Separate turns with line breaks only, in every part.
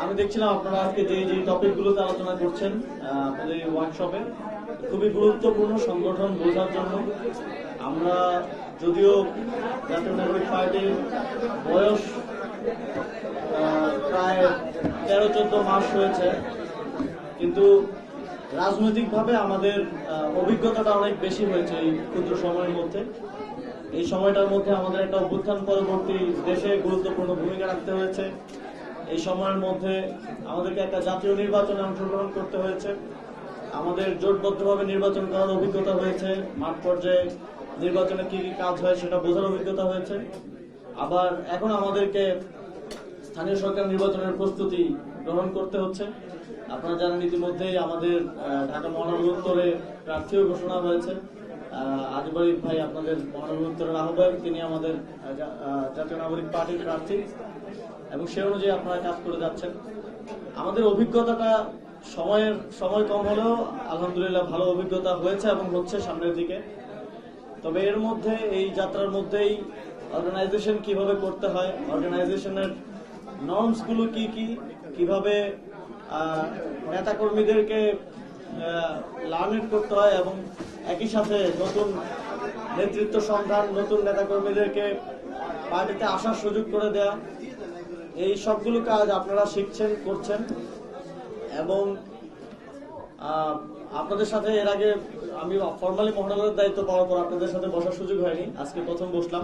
আমি দেখছিলাম আপনারা আজকে যে যে টপিকগুলোতে আলোচনা করছেন আপনাদের ওয়ার্কশপে খুবই গুরুত্বপূর্ণ সংগঠন বোঝার জন্য। আমরা যদিও জাতীয় নাগরিক পার্টির বয়স প্রায় 13-14 মাস হয়েছে, কিন্তু রাজনৈতিকভাবে আমাদের অভিজ্ঞতাটা অনেক বেশি হয়েছে এই ক্ষুদ্র সময়ের মধ্যে। এই সময়টার মধ্যে আমাদের একটা অভ্যুত্থান পরবর্তী দেশে গুরুত্বপূর্ণ ভূমিকা রাখতে হয়েছে। এই সময়ের মধ্যে আমাদেরকে একটা জাতীয় নির্বাচনে অংশগ্রহণ করতে হয়েছে। আমাদের জোটবদ্ধভাবে নির্বাচন করার অভিজ্ঞতা হয়েছে, মাঠ পর্যায়ে নির্বাচনে কি কি কাজ হয় সেটা বোঝার অভিজ্ঞতা হয়েছে। আবার এখন আমাদেরকে স্থানীয় সরকার নির্বাচনের প্রস্তুতি গ্রহণ করতে হচ্ছে। আপনারা জানেন ইতিমধ্যেই আমাদের ঢাকা মহানগর উত্তরে প্রার্থীও ঘোষণা হয়েছে। আজবাড়ি ভাই আপনাদের মহানগর উত্তরের আহ্বায়ক, তিনি আমাদের জাতীয় নাগরিক পার্টির প্রার্থী এবং সে অনুযায়ী আপনারা কাজ করে যাচ্ছেন। আমাদের অভিজ্ঞতাটা সময় কম হলেও আলহামদুলিল্লাহ ভালো অভিজ্ঞতা হয়েছে এবং হচ্ছে সামনের দিকে। তবে এর মধ্যে এই যাত্রার মধ্যেই অর্গানাইজেশন কিভাবে করতে হয়, অর্গানাইজেশনের নর্মস গুলো কি কি, কিভাবে নেতাকর্মীদেরকে লার্নেট করতে হয় এবং একই সাথে নতুন নেতৃত্ব সন্ধান, নতুন নেতাকর্মীদেরকে পার্টিতে আসার সুযোগ করে দেয়া, এই সবগুলো কাজ আপনারা শিখছেন, করছেন। এবং আপনাদের সাথে এর আগে আমি ফর্মালি মহানগরের দায়িত্ব পাওয়ার পর আপনাদের সাথে বসার সুযোগ হয়নি, আজকে প্রথম বসলাম।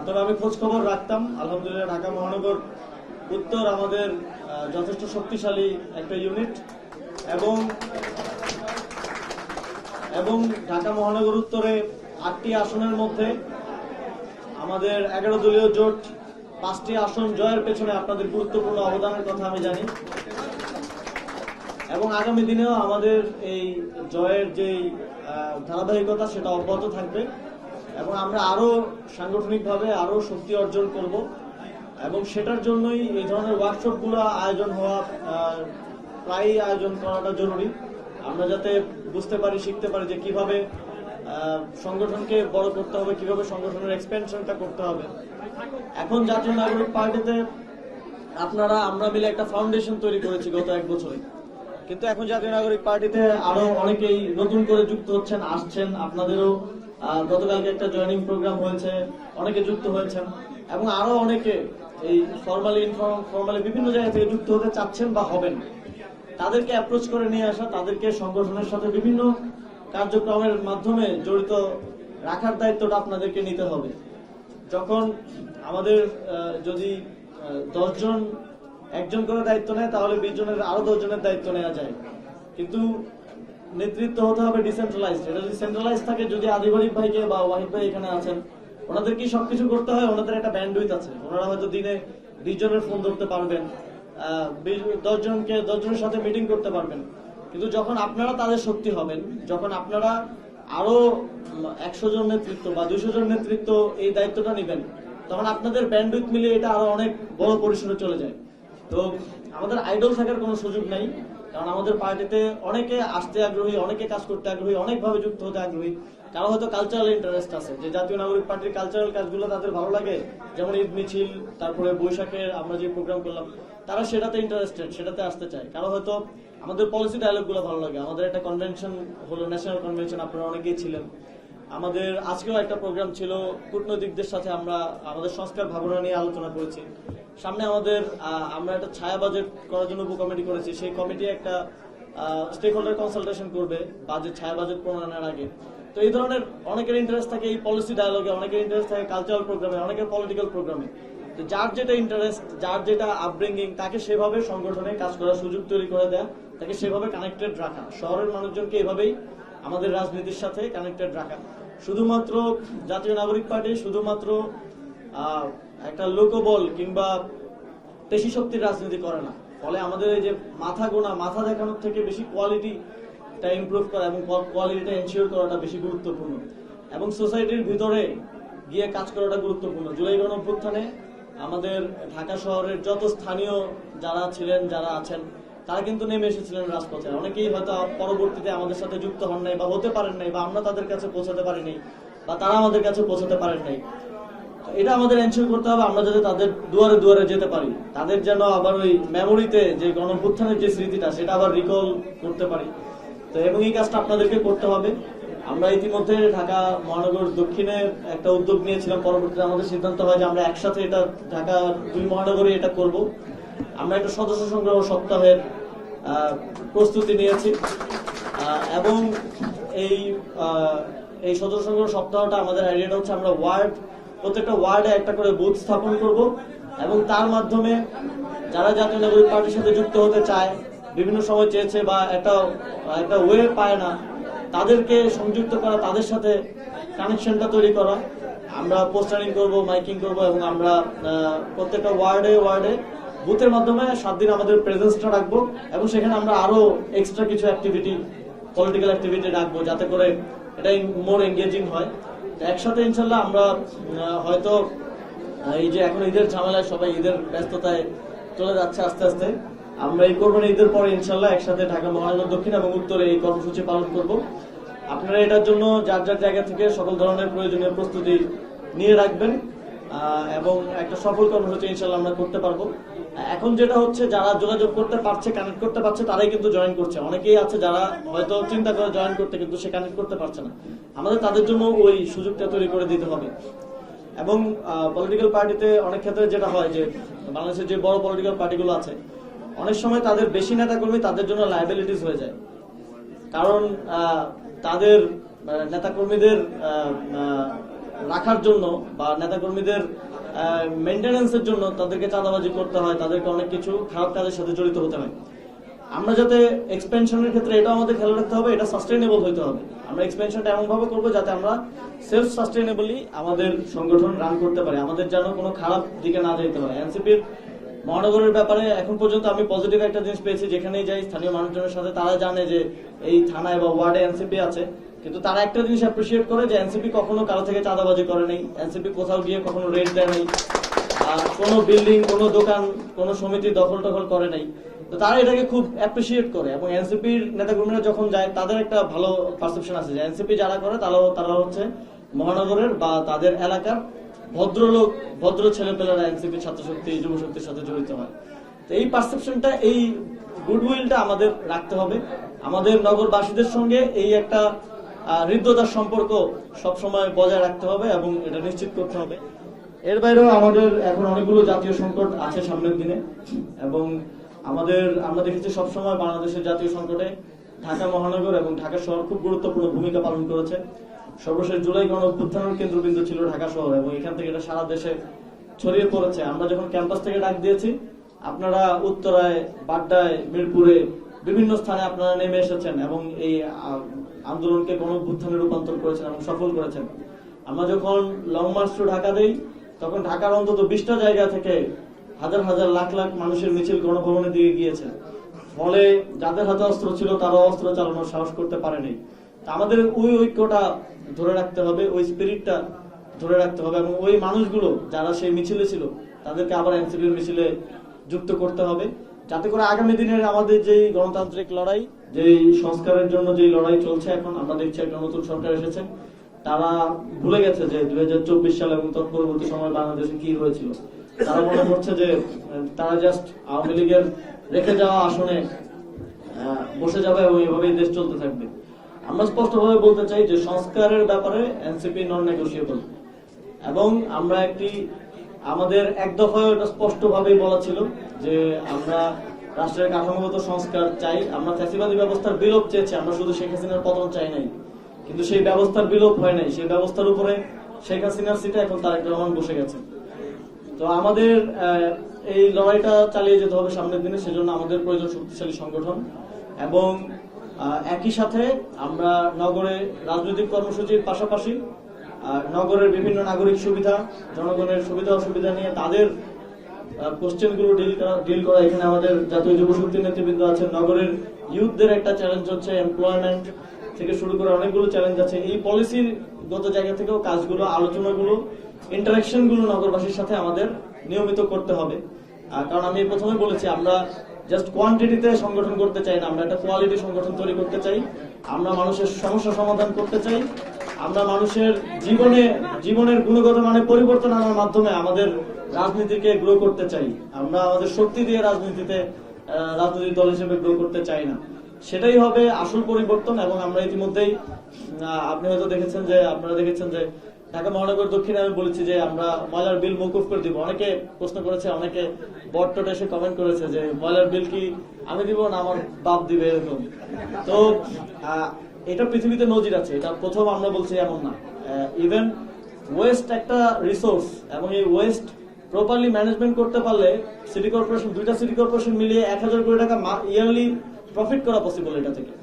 তবে আমি খোঁজ খবর রাখতাম। আলহামদুলিল্লাহ ঢাকা মহানগর উত্তর আমাদের যথেষ্ট শক্তিশালী একটা ইউনিট এবং ঢাকা মহানগর উত্তরে 8টি আসনের মধ্যে আমাদের 11 দলীয় জোট 5টি আসন জয়ের পেছনে আপনাদের গুরুত্বপূর্ণ অবদানের কথা আমি জানি এবং আগামী দিনেও আমাদের এই জয়ের যে ধারাবাহিকতা সেটা অব্যাহত থাকবে এবং আমরা আরো সাংগঠনিকভাবে আরো শক্তি অর্জন করব এবং সেটার জন্যই এই ধরনের ওয়ার্কশপগুলো আয়োজন হওয়া, প্রায়ই আয়োজন করাটা জরুরি। আমরা যাতে বুঝতে পারি, শিখতে পারি যে কিভাবে সংগঠনকে বড় করতে হবে, কিভাবে সংগঠনের এক্সপেনশনটা করতে হবে। এখন জাতীয় নাগরিক পার্টিতে আমরা মিলে একটা ফাউন্ডেশন তৈরি করেছি গত 1 বছরে, কিন্তু এখন জাতীয় নাগরিক পার্টিতে আরো অনেকেই নতুন করে যুক্ত হচ্ছেন, আসছেন। আপনাদেরও গতকালকে একটা জয়েনিং প্রোগ্রাম হয়েছে, অনেকে যুক্ত হয়েছেন এবং আরো অনেকে এই ফর্মালি বিভিন্ন জায়গা থেকে যুক্ত হতে চাচ্ছেন বা হবেন। তাদেরকে অ্যাপ্রোচ করে নিয়ে আসা, তাদেরকে সংগঠনের সাথে বিভিন্ন কার্যক্রমের মাধ্যমে জড়িত রাখার দায়িত্বটা আপনাদেরকে নিতে হবে। যখন আমাদের যদি 10 জন একজন করে দায়িত্ব নেয়, তাহলে 20 জনের আরো 10 জনের দায়িত্ব নেওয়া যায়, কিন্তু নেতৃত্ব হতে হবে ডিসেন্ট্রালাইজড। এটা যদি সেন্ট্রালাইজ থাকে, যদি আদিবাড়ি ভাইকে বা ওয়াহিদ ভাই এখানে আছেন, ওনাদের কি সবকিছু করতে হয়? ওনাদের একটা ব্যান্ডউইথ আছে, ওনারা হয়তো দিনে 20 জনের ফোন ধরতে পারবেন, 10 জনের সাথে মিটিং করতে পারবেন। কিন্তু যখন আপনারা তাদের শক্তি হবেন, যখন আপনারা আরো 100 জন নেতৃত্ব বা 200 জন নেতৃত্ব এই দায়িত্বটা নেবেন, তখন আপনাদের ব্যান্ডউইথ মিলে এটা আরো অনেক বড় পরিসরে চলে যায়। তো আমাদের আইডল থাকার কোনো সুযোগ নাই, কারণ আমাদের পার্টিতে অনেকে আসতে আগ্রহী, অনেকে কাজ করতে আগ্রহী, অনেকভাবে যুক্ত হতে আগ্রহী। কারো হয়তো কালচারাল ইন্টারেস্ট আছে, যে জাতীয় নাগরিক পার্টির কালচারাল কাজগুলো তাদের ভালো লাগে, যেমন ঈদ মিছিল, তারপরে বৈশাখের আমরা যে প্রোগ্রাম করলাম, তারা সেটাতে ইন্টারেস্টেড, সেটাতে আসতে চায়। কারো হয়তো আমাদের পলিসি ডায়ালগ গুলো ভালো লাগে। আমাদের একটা কনভেনশন হলো, ন্যাশনাল কনভেনশন, আপনারা অনেকেই ছিলেন। আমাদের আজকেও একটা প্রোগ্রাম ছিল, কূটনৈতিকদের সাথে আমরা আমাদের সংস্কার ভাবনা নিয়ে আলোচনা করেছি। সামনে আমরা একটা ছায়া বাজেট করার জন্য উপকমিটি করেছি, সেই কমিটি একটা স্টেক হোল্ডার কনসালটেশন করবে ছায়া বাজেট প্রণয়নের আগে। তো এই ধরনের অনেকের ইন্টারেস্ট থাকে এই পলিসি ডায়ালগে, অনেকের ইন্টারেস্ট থাকে কালচারাল প্রোগ্রামে, অনেকের পলিটিক্যাল প্রোগ্রামে। তো যার যেটা ইন্টারেস্ট, যার যেটা আপব্রিঙ্গিং, তাকে সেভাবে সংগঠনে কাজ করার সুযোগ তৈরি করে দেয়া, তাকে সেভাবে কানেক্টেড রাখা, শহরের মানুষজনকে এভাবেই আমাদের রাজনীতির সাথে কানেক্টেড রাখা। শুধুমাত্র জাতীয় নাগরিক পার্টি শুধুমাত্র একটা লোকবল কিংবা পেশি শক্তির রাজনীতি করে না, ফলে আমাদের এই যে মাথা দেখানোর থেকে বেশি কোয়ালিটিটা ইমপ্রুভ করা এবং কোয়ালিটিটা এনশিওর করাটা বেশি গুরুত্বপূর্ণ এবং সোসাইটির ভিতরে গিয়ে কাজ করাটা গুরুত্বপূর্ণ। জুলাই গণঅভ্যুত্থানে আমাদের ঢাকা শহরের যত স্থানীয় যারা ছিলেন, যারা আছেন, তারা কিন্তু নেমে এসেছিলেন রাজপথে। অনেকেই হয়তো পরবর্তীতে আমাদের সাথে যুক্ত হন নাই বা হতে পারেন নাই, বা আমরা তাদের কাছে পৌঁছাতে পারিনি, বা তারা আমাদের কাছে পৌঁছাতে পারেন নাই। এটা আমাদের এনশিওর করতে হবে আমরা যাতে তাদের দুয়ারে দুয়ারে যেতে পারি, তাদের যেন আবার ওই মেমোরিতে যে গণঅভ্যুত্থানের যে স্মৃতিটা সেটা আবার রিকল করতে পারি। তো এবং এই কাজটা আপনাদেরকে করতে হবে। আমরা ইতিমধ্যে ঢাকা মহানগর দক্ষিণে একটা উদ্যোগ নিয়েছিলাম, পরবর্তীতে আমাদের সিদ্ধান্ত হয় যে আমরা একসাথে এটা ঢাকা 2 মহানগরে এটা করব। আমরা একটা সদস্য সংগ্রহ সপ্তাহের প্রস্তুতি নিয়েছি এবং এই সদস্য সংগ্রহ সপ্তাহটা আমাদের আইডিয়াটা হচ্ছে আমরা প্রত্যেকটা ওয়ার্ডে একটা করে বুথ স্থাপন করব এবং তার মাধ্যমে যারা জাতীয় নাগরিক পার্টির সাথে যুক্ত হতে চায়, বিভিন্ন সময় চেয়েছে বা একটা ওয়ে পায় না, তাদেরকে সংযুক্ত করা, তাদের সাথে কানেকশনটা তৈরি করা। আমরা পোস্টারিং করব, মাইকিং করব এবং আমরা প্রত্যেকটা ওয়ার্ডে বুথের মাধ্যমে 7 দিন আমাদের প্রেজেন্সটা রাখবো এবং সেখানে আমরা আরো এক্সট্রা কিছু অ্যাক্টিভিটি, পলিটিক্যাল অ্যাক্টিভিটি রাখবো যাতে করে এটা মোর এঙ্গেজিং হয়। একসাথে ইনশাল্লাহ আমরা হয়তো এই যে এখন ঈদের ঝামেলায় সবাই ঈদের ব্যস্ততায় চলে যাচ্ছে আস্তে আস্তে, আমরা এই কোরবানি ঈদের পরে ইনশাল্লাহ একসাথে ঢাকা মহানগর দক্ষিণ এবং উত্তরে এই কর্মসূচি পালন করব। আপনারা এটার জন্য যার যার জায়গা থেকে সকল ধরনের প্রয়োজনীয় প্রস্তুতি নিয়ে রাখবেন এবং একটা সফল কর্মসূচি ইনশাল্লাহ আমরা করতে পারবো। এখন যেটা হচ্ছে, যারা যোগাযোগ করতে পারছে, কানেক্ট করতে পারছে, তারাই কিন্তু জয়েন করছে। অনেকেই আছে যারা হয়তো চিন্তা করে জয়েন করতে, কিন্তু সে কানেক্ট করতে পারছে না। আমাদের তাদের জন্য ওই সুযোগটা তৈরি করে দিতে হবে। এবং পলিটিক্যাল পার্টিতে অনেক ক্ষেত্রে যেটা হয় যে বাংলাদেশের যে বড় পলিটিক্যাল পার্টিগুলো আছে, অনেক সময় তাদের বেশি নেতাকর্মী তাদের জন্য লায়াবিলিটিস হয়ে যায়, কারণ তাদের নেতাকর্মীদের রাখার জন্য বা নেতাকর্মীদের মেইনটেনেন্সের জন্য তাদেরকে চাঁদাবাজি করতে হয়, তাদেরকে অনেক কিছু খারাপ কাজের সাথে জড়িত হতে হয়। আমরা যাতে এক্সপেনশনের ক্ষেত্রে এটা আমাদের খেয়াল রাখতে হবে, এটা সাস্টেইনেবল হতে হবে। আমরা এক্সপেনশনটা এমন ভাবে করবো যাতে আমরা সেলফ সাস্টেইনেবলি আমাদের সংগঠন রান করতে পারি, আমাদের যেন কোনো খারাপ দিকে না যেতে হয়। এনসিপির মহানগরের ব্যাপারে এখন পর্যন্ত আমি পজিটিভ একটা জিনিস পেয়েছি, যেখানেই যাই স্থানীয় মানুষজনের সাথে, তারা জানে যে এই থানায় বা ওয়ার্ডে এনসিপি আছে, কিন্তু তারা একটা জিনিস অ্যাপ্রিসিয়েট করে যে এনসিপি কখনো কারো থেকে চাঁদাবাজি করে নেই, এনসিপি কোথাও গিয়ে কখনো রেড দেয় নাই, কোনো বিল্ডিং, কোনো দোকান, কোনো সমিতি দখল করে নাই। তো তারা এটাকে খুব অ্যাপ্রিসিয়েট করে এবং এনসিপির নেতাকর্মীরা যখন যায় তাদের একটা ভালো পারসেপশন আছে যে এনসিপি যারা করে তারা হচ্ছে মহানগরের বা তাদের এলাকার ভদ্রলোক, ভদ্র ছেলেপেলেরা এনসিপি ছাত্রশক্তি, যুবশক্তির সাথে জড়িত হয়। তো এই পারসেপশনটা, এই গুডউইলটা আমাদের রাখতে হবে। আমাদের নগরবাসীদের সঙ্গে এই একটা হৃদ্যতার সম্পর্ক সবসময় বজায় রাখতে হবে এবং এটা নিশ্চিত করতে হবে। এর বাইরেও আমাদের এখন অনেকগুলো জাতীয় সংকট আছে সামনের দিনে এবং আমরা দেখেছি সবসময় বাংলাদেশের জাতীয় সংকটে ঢাকা মহানগর এবং ঢাকা শহর খুব গুরুত্বপূর্ণ ভূমিকা পালন করেছে। সর্বশেষ জুলাই গণঅভ্যুত্থানের কেন্দ্রবিন্দু ছিল ঢাকা শহর এবং এখান থেকে এটা সারা দেশে ছড়িয়ে পড়েছে। আমরা যখন ক্যাম্পাস থেকে ডাক দিয়েছি, আপনারা উত্তরায়, বাড্ডায়, মিরপুরে বিভিন্ন স্থানে আপনারা নেমে এসেছেন এবং এই আন্দোলনকে গণঅভ্যুত্থানে রূপান্তর করেছেন এবং সফল করেছেন। আমরা যখন লং মার্চ টু ঢাকা দেই, তখন ঢাকার অন্তত 20টা জায়গা থেকে হাজার হাজার লাখ লাখ মানুষের মিছিল গণভবনের দিকে গিয়েছে। ফলে যাদের হাতে অস্ত্র ছিল তারা অস্ত্র চালানোর সাহস করতে পারেনি। আমাদের ওই ঐক্যটা ধরে রাখতে হবে, ওই স্পিরিটটা ধরে রাখতে হবে এবং ওই মানুষগুলো যারা সেই মিছিলে ছিল তাদেরকে আবার এনসিপির মিছিলে যুক্ত করতে হবে, যাতে করে আগামী দিনের আমাদের যেই গণতান্ত্রিক লড়াই, যেই সংস্কারের জন্য যেই লড়াই চলছে, এখন আমরা দেখছি একটা নতুন সরকার এসেছে, তারা ভুলে গেছে যে 2024 সাল এবং তৎ পরবর্তী সময় বাংলাদেশে কি হয়েছিল। তারা মনে করছে যে তারা জাস্ট আওয়ামী লীগের রেখে যাওয়া আসনে বসে যাবে এবং এইভাবেই দেশ চলতে থাকবে। আমরা স্পষ্টভাবে বলতে চাই যে সংস্কারের ব্যাপারে এনসিপি নন নেগোশিয়েবল এবং আমরা আমাদের এক দফায় এটা স্পষ্টভাবেই বলা ছিল যে আমরা রাষ্ট্রের কাঠামোগত সংস্কার চাই, আমরা ফ্যাসিবাদী ব্যবস্থার বিলোপ চেয়েছি, আমরা শুধু শেখ হাসিনার পতন চাই নাই, কিন্তু সেই ব্যবস্থার বিলোপ হয় নাই। সেই ব্যবস্থার উপরে শেখ হাসিনার সিটে এখন তারেক রহমান বসে গেছে। তো আমাদের এই লড়াইটা চালিয়ে যেতে হবে সামনের দিনে, সেজন্য আমাদের প্রয়োজন শক্তিশালী সংগঠন এবং একই সাথে আমরা নগরে রাজনৈতিক কর্মসূচির পাশাপাশি নগরের বিভিন্ন নাগরিক সুবিধা, জনগণের সুবিধা অসুবিধা নিয়ে তাদের কোশ্চেনগুলো ডিল করা। এখানে আমাদের জাতীয় যুবশক্তি নেতৃবৃন্দ আছে, নগরের ইউথদের একটা চ্যালেঞ্জ হচ্ছে এমপ্লয়মেন্ট থেকে শুরু করে অনেকগুলো চ্যালেঞ্জ আছে। এই পলিসির গত জায়গা থেকেও কাজগুলো, আলোচনাগুলো, ইন্টারাকশন গুলো নগরবাসীর সাথে আমাদের নিয়মিত করতে হবে। কারণ আমি প্রথমে বলেছি, আমরা জাস্ট কোয়ান্টিটিতে সংগঠন করতে চাই না, আমরা একটা কোয়ালিটি সংগঠন তৈরি করতে চাই। আমরা মানুষের সমস্যা সমাধান করতে চাই, আমরা মানুষের জীবনে জীবনের গুণগত মানে পরিবর্তন আনার মাধ্যমে আমাদের রাজনীতিকে গ্রো করতে চাই। আমরা আমাদের শক্তি দিয়ে রাজনৈতিক দল হিসেবে গ্রো করতে চাই না। সেটাই হবে আসল পরিবর্তন। এবং আমরা ইতিমধ্যেই আপনারা দেখেছেন যে ঢাকা মহানগর দক্ষিণে আমি বলেছি যে আমরা ময়লার বিল মওকুফ করে দিব। অনেকে প্রশ্ন করেছে, অনেকে বটটে এসে কমেন্ট করেছে যে ময়লার বিল কি আমি দিব না আমার বাপ দিবে, এরকম। তো এটা পৃথিবীতে নজির আছে, এটা প্রথম আমরা বলছি এমন না। ইভেন ওয়েস্ট একটা রিসোর্স, এবং এই ওয়েস্ট প্রপারলি ম্যানেজমেন্ট করতে পারলে দুইটা সিটি কর্পোরেশন মিলিয়ে 1000 কোটি টাকা ইয়ারলি প্রফিট করা পসিবল এটা থেকে।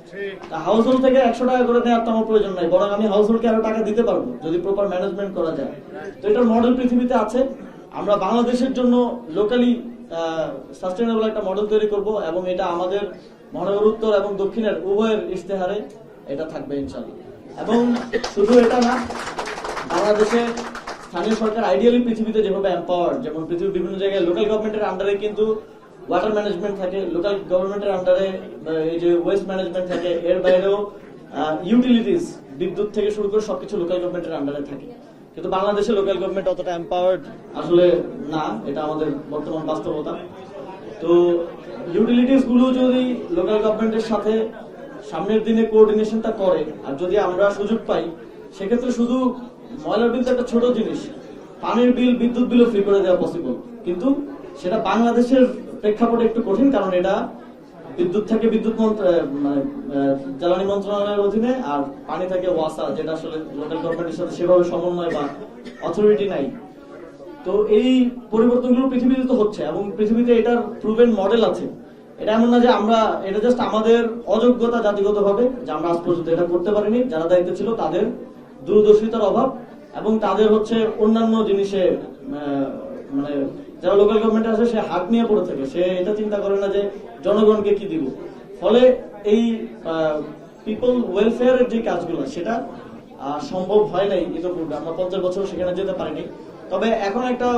হাউস হোল্ড থেকে 100 টাকা করে নেওয়ার তো আমার প্রয়োজন নাই, বরং আমি হাউস হোল্ডকে আরো টাকা দিতে পারবো যদি প্রপার ম্যানেজমেন্ট করা যায়। তো এটার মডেল পৃথিবীতে আছে। আমরা বাংলাদেশের জন্য লোকালি সাস্টেইনেবল একটা মডেল তৈরি করব, এবং এটা আমাদের মহানগর উত্তর এবং দক্ষিণের উভয়ের ইশতেহারে এটা থাকবে ইনশাআল্লাহ। এবং শুধু এটা না, বাংলাদেশে স্থানীয় সরকার আইডিয়ালি পৃথিবীতে যেভাবে এম্পাওয়ার্ড, যেমন পৃথিবীর বিভিন্ন জায়গায় লোকাল গভর্নমেন্টের আন্ডারে কিন্তু ওয়াটার ম্যানেজমেন্ট থাকে, লোকাল গভর্নমেন্টের আন্ডারে এই যে ওয়েস্ট ম্যানেজমেন্ট থাকে, এর বাইরেও ইউটিলিটিস, বিদ্যুৎ থেকে শুরু করে সবকিছু লোকাল গভর্নমেন্টের আন্ডারে থাকে। কিন্তু বাংলাদেশে লোকাল গভর্নমেন্ট অতটা এম্পাওয়ার্ড আসলে না, এটা আমাদের বর্তমান বাস্তবতা। তো ইউটিলিটিস গুলো যদি লোকাল গভর্নমেন্টের সাথে সামনের দিনে কোঅর্ডিনেশনটা করে, আর যদি আমরা সুযোগ পাই, সেক্ষেত্রে শুধু ময়লার বিল তো একটা ছোট জিনিস, পানির বিল, বিদ্যুৎ বিলও ফ্রি করে দেওয়া পসিবল। কিন্তু সেটা বাংলাদেশের প্রেক্ষাপটে একটু কঠিন, কারণ এটা বিদ্যুৎ থাকে জ্বালানি মন্ত্রণালয়ের অধীনে, আর পানি থাকে ওয়াসা, যেটা আসলে লোকাল গভর্নমেন্টের সাথে সেভাবে সমন্বয় বা অথরিটি নাই। তো এই পরিবর্তনগুলো পৃথিবীতে তো হচ্ছে, এবং পৃথিবীতে এটার প্রুভেন মডেল আছে। এটা এমন না যে এটা জাস্ট আমাদের অযোগ্যতা জাতিগতভাবে যে আমরা আজ পর্যন্ত এটা করতে পারিনি। যারা দায়িত্ব ছিল তাদের দূরদর্শিতার অভাব, এবং তাদের অন্যান্য জিনিসে মানে যারা লোকাল গভর্নমেন্ট আছে সে হাত নিয়ে পড়ে থাকে, সে এটা চিন্তা করে না যে জনগণকে কি দিব। ফলে এই পিপল ওয়েলফেয়ারের যে কাজগুলো সেটা সম্ভব হয় নাই ইতিপূর্বে। আমরা 50 বছর সেখানে যেতে পারিনি। তবে এখন একটা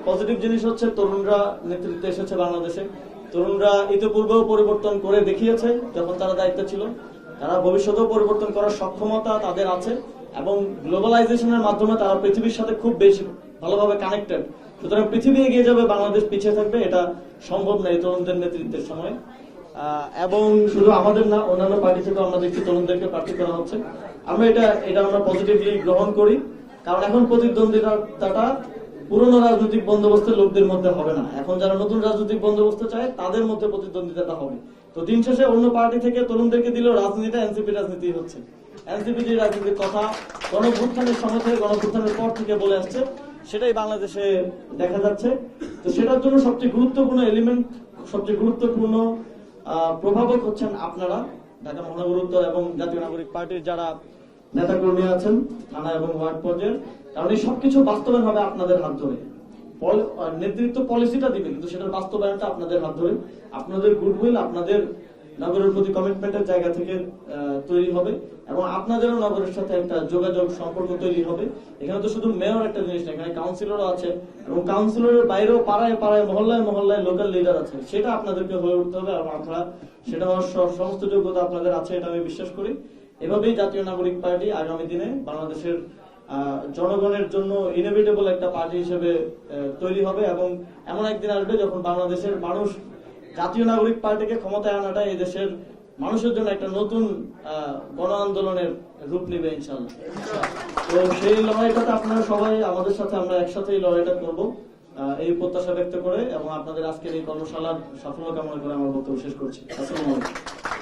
পজিটিভ জিনিস হচ্ছে, তরুণরা নেতৃত্বে এসেছে বাংলাদেশে। তরুণরা ইতিপূর্বেও পরিবর্তন করে দেখিয়েছে যখন তারা দায়িত্ব ছিল, তারা ভবিষ্যতেও পরিবর্তন করার সক্ষমতা তাদের আছে, এবং গ্লোবালাইজেশনের মাধ্যমে তারা পৃথিবীর সাথে খুব বেশি ভালোভাবে কানেক্টেড। সুতরাং পৃথিবী এগিয়ে যাবে, বাংলাদেশ পিছিয়ে থাকবে, এটা সম্ভব না এই তরুণদের নেতৃত্বের সময়। এবং শুধু আমাদের না, অন্যান্য পার্টি থেকেও আমরা দেখছি তরুণদেরকে প্রার্থী করা হচ্ছে। আমরা এটা আমরা পজিটিভলি গ্রহণ করি, কারণ এখন প্রতিদ্বন্দ্বিতাটা পুরনো রাজনৈতিক বন্দোবস্তের লোকদের মধ্যে হবে না। এখন যারা নতুন রাজনৈতিক বন্দোবস্ত চায় তাদের মধ্যে প্রতিদ্বন্দ্বিতাটা হবে। তো দিন শেষে অন্য পার্টি থেকে তরুণদেরকে দিলেও রাজনীতিটা এনসিপি রাজনীতি হচ্ছে। এনসিপি যে রাজনীতির কথা গণভ্যুত্থানের সময় থেকে, গণভ্যুত্থানের পর থেকে বলে আসছে, সেটাই বাংলাদেশে দেখা যাচ্ছে। তো সেটার জন্য সবচেয়ে গুরুত্বপূর্ণ এলিমেন্ট, সবচেয়ে গুরুত্বপূর্ণ প্রভাবক হচ্ছেন আপনারা, ঢাকা মহানগর উত্তর এবং জাতীয় নাগরিক পার্টির যারা নেতাকর্মী আছেন থানা এবং ওয়ার্ড পর্যায়ে। কারণ এই সবকিছু বাস্তবায়ন হবে আপনাদের হাত ধরে। নেতৃত্ব পলিসিটা দিবে, কিন্তু সেটার বাস্তবায়নটা আপনাদের হাত ধরে। আপনাদের গুডউইল, আপনাদের নগরের প্রতি কমিটমেন্টের জায়গা থেকে তৈরি হবে, এবং আপনাদেরও নগরের সাথে একটা যোগাযোগ সম্পর্ক তৈরি হবে। এখানে তো শুধু মেয়র একটা জিনিস না, এখানে কাউন্সিলরও আছে, এবং কাউন্সিলরের বাইরেও পাড়ায় পাড়ায়, মহল্লায় মহল্লায় লোকাল লিডার আছে। সেটা আপনাদেরকে হয়ে উঠতে হবে, এবং আপনারা সেটা হওয়ার সমস্ত যোগ্যতা আপনাদের আছে, এটা আমি বিশ্বাস করি। এভাবেই জাতীয় নাগরিক পার্টি আগামী দিনে বাংলাদেশের জনগণের জন্য ইনোভেটেবল একটা পার্টি হিসেবে তৈরি হবে, এবং এমন একদিন আসবে যখন বাংলাদেশের মানুষ জাতীয় নাগরিক পার্টিকে ক্ষমতায় আনাটা এই দেশের মানুষের জন্য একটা নতুন গণ আন্দোলনের রূপ নেবে ইনশাআল্লাহ। তো সেই লড়াইটাতে আপনারা সবাই আমাদের সাথে, আমরা একসাথে এই লড়াইটা করবো, এই প্রত্যাশা ব্যক্ত করে এবং আপনাদের আজকের এই কর্মশালার সাফল্য কামনা করে আমার বক্তব্য শেষ করছি। আসসালামু আলাইকুম।